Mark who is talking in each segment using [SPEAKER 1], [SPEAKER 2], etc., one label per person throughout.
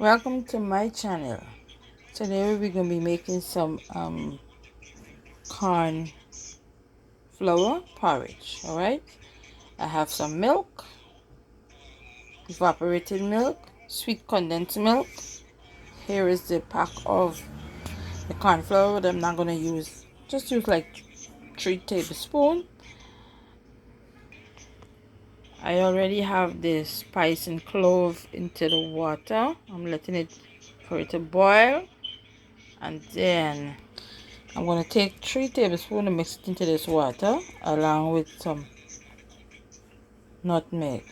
[SPEAKER 1] Welcome to my channel. Today we're going to be making some corn flour porridge. Alright, I have some milk, evaporated milk, sweet condensed milk. Here is the pack of the corn flour that I'm not going to use. Just use like 3 tablespoons. I already have the spice and clove into the water. I'm letting it for it to boil, and then I'm going to take 3 tablespoons and mix it into this water along with some nutmeg.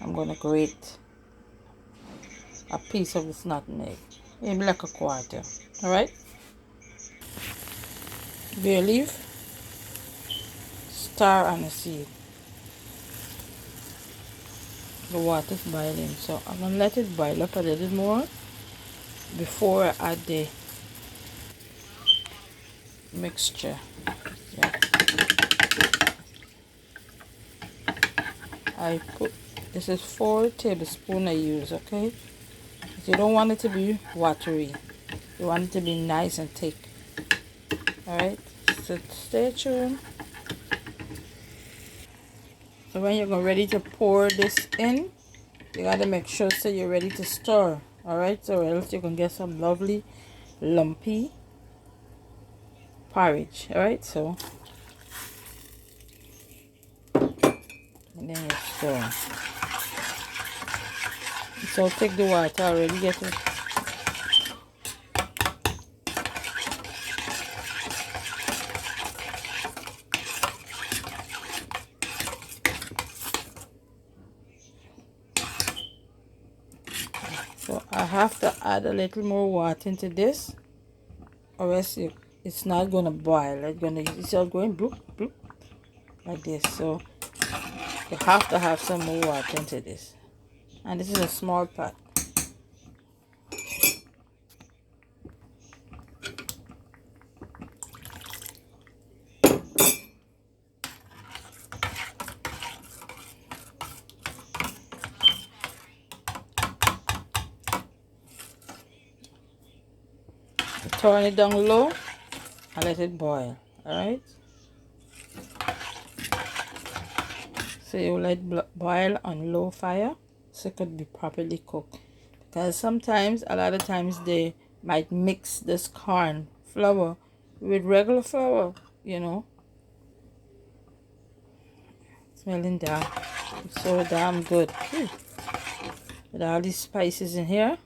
[SPEAKER 1] I'm going to grate a piece of this nutmeg, maybe like a quarter. Alright, bay leaf, star anise. The water is boiling, so I'm going to let it boil up a little more before I add the mixture. Yeah. This is 4 tablespoons I use, okay? You don't want it to be watery. You want it to be nice and thick. Alright, so stay tuned. So when you're ready to pour this in, you gotta make sure so you're ready to stir. Alright, so else you can get some lovely lumpy porridge. Alright, so and then you stir. So take the water already, get it. So I have to add a little more water into this, or else it's not gonna boil. It's just going bloop bloop like this. So you have to have some more water into this, and this is a small pot. Turn it down low and let it boil. Alright, so you let it boil on low fire so it could be properly cooked, because sometimes, a lot of times, they might mix this corn flour with regular flour, you know. Smelling damn so damn good. With all these spices in here.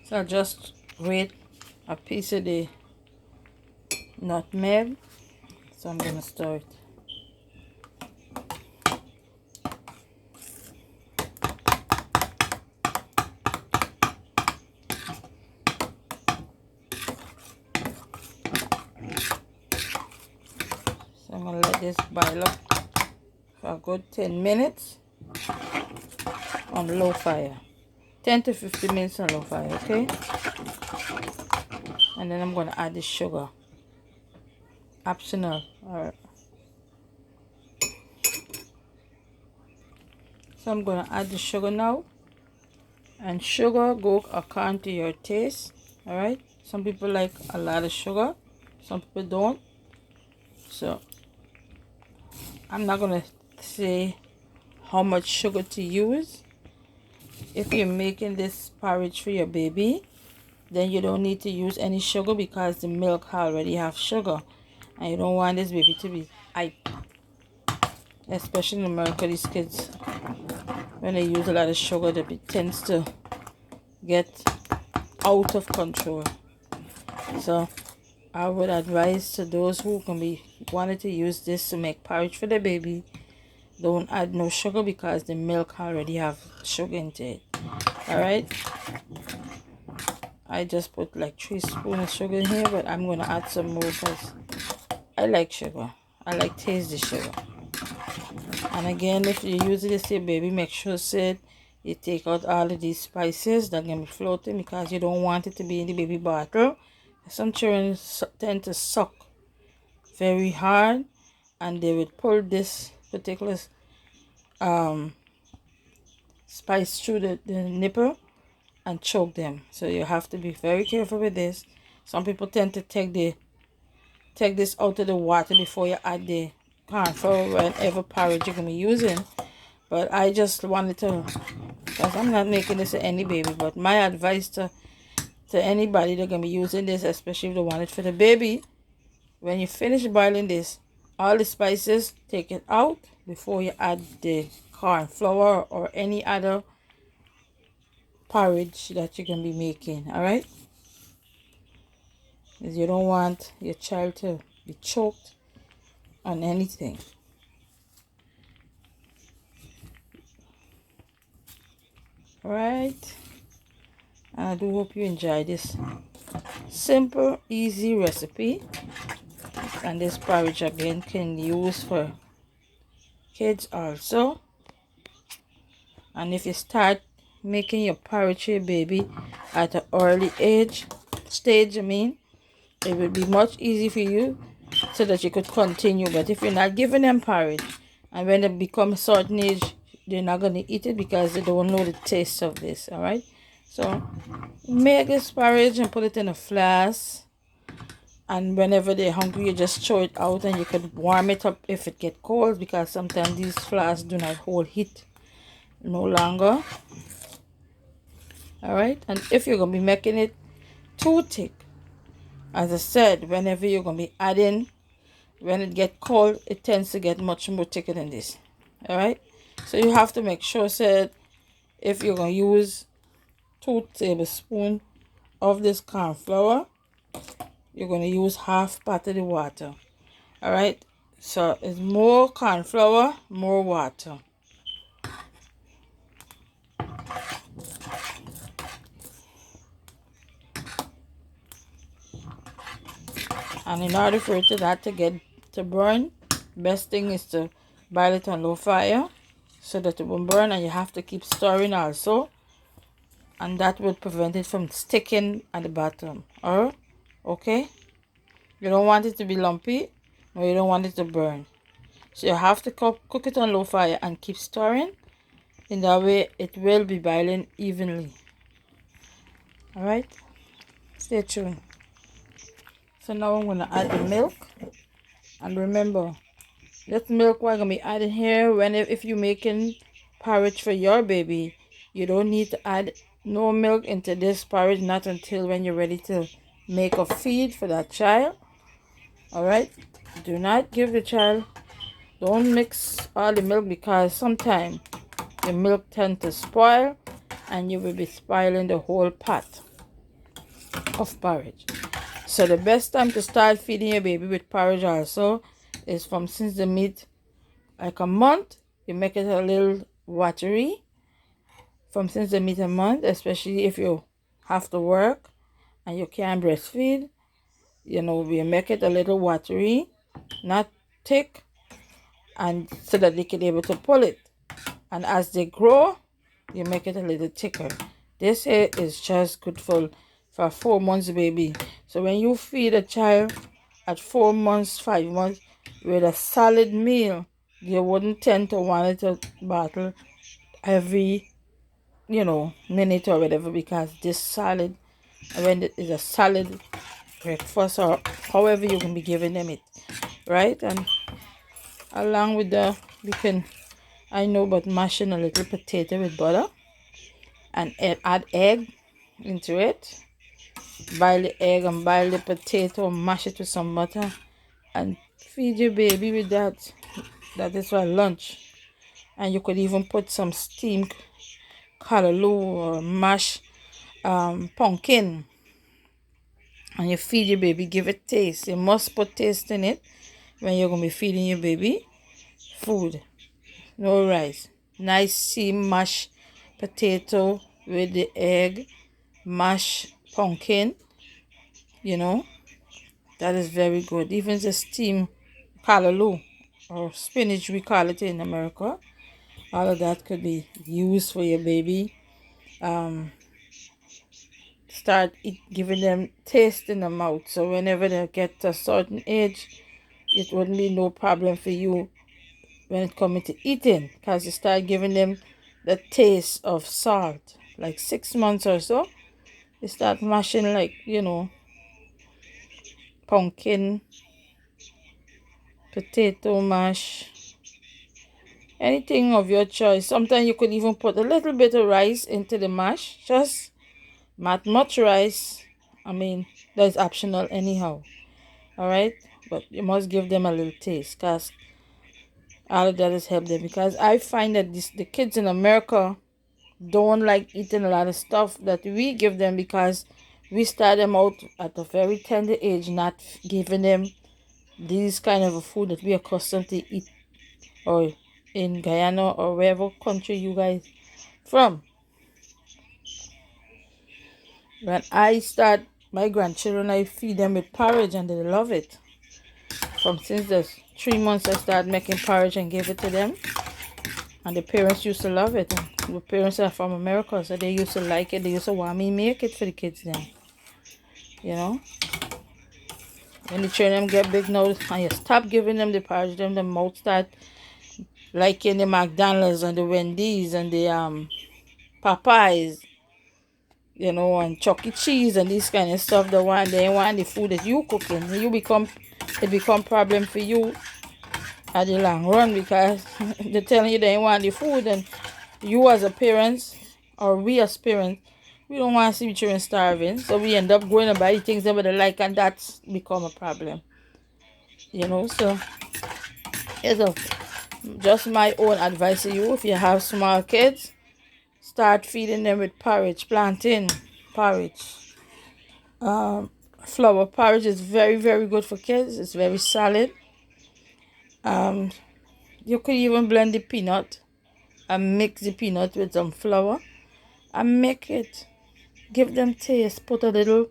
[SPEAKER 1] So I'll just grate a piece of the nutmeg. So I'm gonna stir it. So I'm gonna let this boil up for a good 10 minutes on low fire. 10 to 15 minutes on low fire, okay? And then I'm gonna add the sugar. Optional. Alright. So I'm gonna add the sugar now. And sugar go according to your taste. Alright. Some people like a lot of sugar, some people don't. So I'm not gonna say how much sugar to use. If you're making this porridge for your baby, then you don't need to use any sugar, because the milk already have sugar, and you don't want this baby to be hype. Especially in America, these kids, when they use a lot of sugar, the baby tends to get out of control. So I would advise to those who can be wanted to use this to make porridge for the baby, don't add no sugar, because the milk already have sugar into it. Alright, I just put like 3 spoons of sugar in here, but I'm gonna add some more because I like sugar. I like taste the sugar. And again, if you use this to your baby, make sure you take out all of these spices that can be floating, because you don't want it to be in the baby bottle, Some children tend to suck very hard, and they would pull this particular um, spice through the nipple and choke them. So you have to be very careful with this. Some people tend to take this out of the water before you add the corn flour whenever porridge you're gonna be using. But I just wanted to, because I'm not making this to any baby, but my advice to anybody that gonna be using this, especially if they want it for the baby, when you finish boiling this, all the spices, take it out before you add the corn flour or any other porridge that you can be making. All right, because you don't want your child to be choked on anything. All right, and I do hope you enjoy this simple, easy recipe. And this porridge again can use for kids also. And if you start making your porridge for your baby at an early stage, it will be much easier for you so that you could continue. But if you're not giving them porridge, and when they become a certain age, they're not going to eat it because they don't know the taste of this. All right, so make this porridge and put it in a flask, and whenever they're hungry, you just throw it out, and you could warm it up if it get cold, because sometimes these flasks do not hold heat no longer. All right, and if you're gonna be making it too thick, as I said, whenever you're gonna be adding, when it get cold, it tends to get much more thicker than this. All right, so you have to make sure that if you're gonna use 2 tablespoons of this corn flour, you're gonna use half part of the water. All right, so it's more corn flour, more water. And in order for it to get to burn, best thing is to boil it on low fire so that it won't burn, and you have to keep stirring also, and that will prevent it from sticking at the bottom. Or okay, you don't want it to be lumpy, or you don't want it to burn, so you have to cook it on low fire and keep stirring. In that way it will be boiling evenly. All right, stay tuned. So now I'm going to add the milk, and remember, this milk we're going to be adding here, if you're making porridge for your baby, you don't need to add no milk into this porridge, not until when you're ready to make a feed for that child. All right, do not give the child, don't mix all the milk, because sometimes the milk tends to spoil and you will be spoiling the whole pot of porridge. So the best time to start feeding your baby with porridge also is from since the meat like a month. You make it a little watery from since the meat a month, especially if you have to work and you can't breastfeed. We make it a little watery, not thick, and so that they can be able to pull it. And as they grow, you make it a little thicker. This here is just good for 4 months baby. So when you feed a child at 4 months, 5 months with a solid meal, you wouldn't tend to want it to bottle every minute or whatever, because this solid, when it is a solid breakfast or however you can be giving them it, right? And along with I know about mashing a little potato with butter and add egg into it. Boil the egg and boil the potato, mash it with some butter, and feed your baby with that. That is for lunch. And you could even put some steamed callaloo or mashed pumpkin, and you feed your baby. Give it taste. You must put taste in it when you're going to be feeding your baby food. No rice. Nice steamed mashed potato with the egg, mashed pumpkin, that is very good. Even the steamed callaloo or spinach, we call it in America, all of that could be used for your baby start giving them taste in the mouth. So whenever they get to a certain age, it wouldn't be no problem for you when it comes to eating, because you start giving them the taste of salt. Like 6 months or so, you start mashing, like, you know, pumpkin, potato mash, anything of your choice. Sometimes you could even put a little bit of rice into the mash, just not much rice. I mean, that's optional anyhow. All right, but you must give them a little taste, because all of that is help them. Because I find that the kids in America don't like eating a lot of stuff that we give them, because we start them out at a very tender age, not giving them these kind of a food that we are accustomed to eat, or in Guyana or wherever country you guys from. When I start my grandchildren, I feed them with porridge and they love it. From since the 3 months I started making porridge and give it to them, and the parents used to love it. And the parents are from America, so they used to like it. They used to want me make it for the kids then. You know, when the children get big now, and you stop giving them the porridge, them the mouth start liking the McDonald's and the Wendy's and the Popeyes, you know, and Chuck E. Cheese and this kind of stuff. They want the food that you cooking. It become problem for you at the long run, because they're telling you they want the food, and you as a parent, or we as parents, we don't want to see children starving, so we end up going to buy things that they like, and that's become a problem, you know. So it's just my own advice to you. If you have small kids, start feeding them with porridge, plantain porridge. Flour porridge is very, very good for kids. It's very solid. You could even blend the peanut and mix the peanut with some flour and make it. Give them taste. Put a little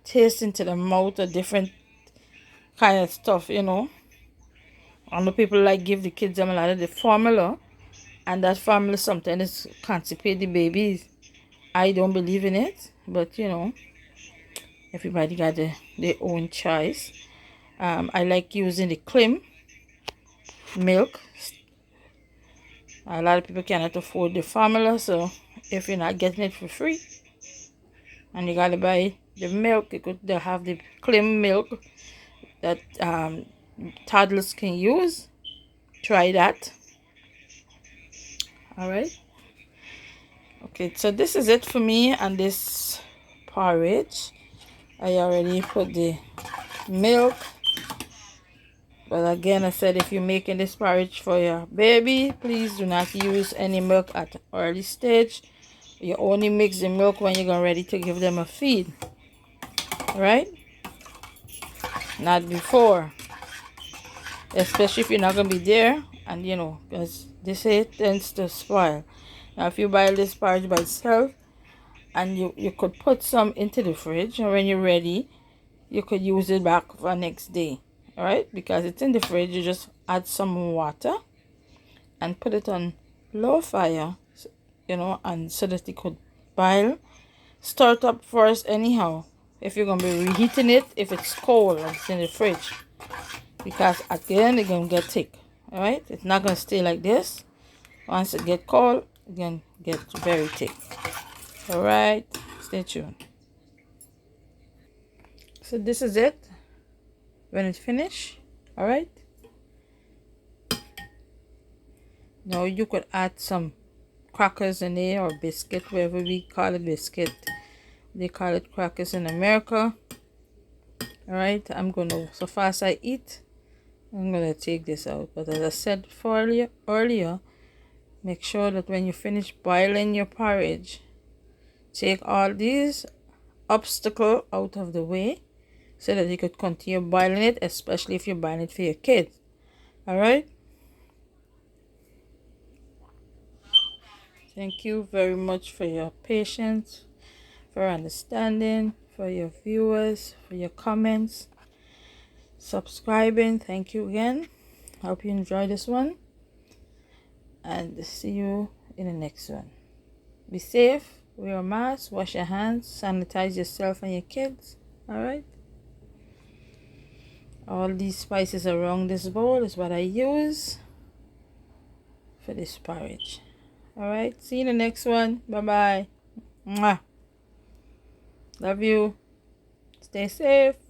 [SPEAKER 1] taste into the mouth, a different kind of stuff, you know. I know people like give the kids them a lot of the formula, and that formula sometimes constipate the babies. I don't believe in it, but you know, everybody got their own choice. I like using the cream milk. A lot of people cannot afford the formula, so if you're not getting it for free and you gotta buy the milk, you could have the cream milk that toddlers can use. Try that. All right. Okay, so this is it for me and this porridge. I already put the milk, but again, I said if you're making this porridge for your baby, please do not use any milk at the early stage. You only mix the milk when you're ready to give them a feed. All right, not before, especially if you're not gonna be there, and you know, because this tends to spoil. Now if you buy this porridge by itself, and you could put some into the fridge, and when you're ready you could use it back for next day. All right, because it's in the fridge, you just add some water and put it on low fire, you know, and so that it could boil. Start up first anyhow if you're gonna be reheating it, if it's cold and it's in the fridge, because at the end it's gonna get thick. All right, it's not gonna stay like this. Once it get cold, it can get very thick. All right, stay tuned. So this is it when it's finished. All right, now you could add some crackers in there, or biscuit, wherever we call it biscuit, they call it crackers in America. All right, I'm gonna, so fast I eat, I'm gonna take this out. But as I said earlier, make sure that when you finish boiling your porridge, take all these obstacles out of the way, so that you could continue boiling it, especially if you're boiling it for your kids. All right, thank you very much for your patience, for understanding, for your viewers, for your comments, subscribing. Thank you again. Hope you enjoy this one, and see you in the next one. Be safe, wear a mask, wash your hands, sanitize yourself and your kids. All right. All these spices around this bowl is what I use for this porridge. All right. See you in the next one. Bye bye. Mwah. Love you. Stay safe.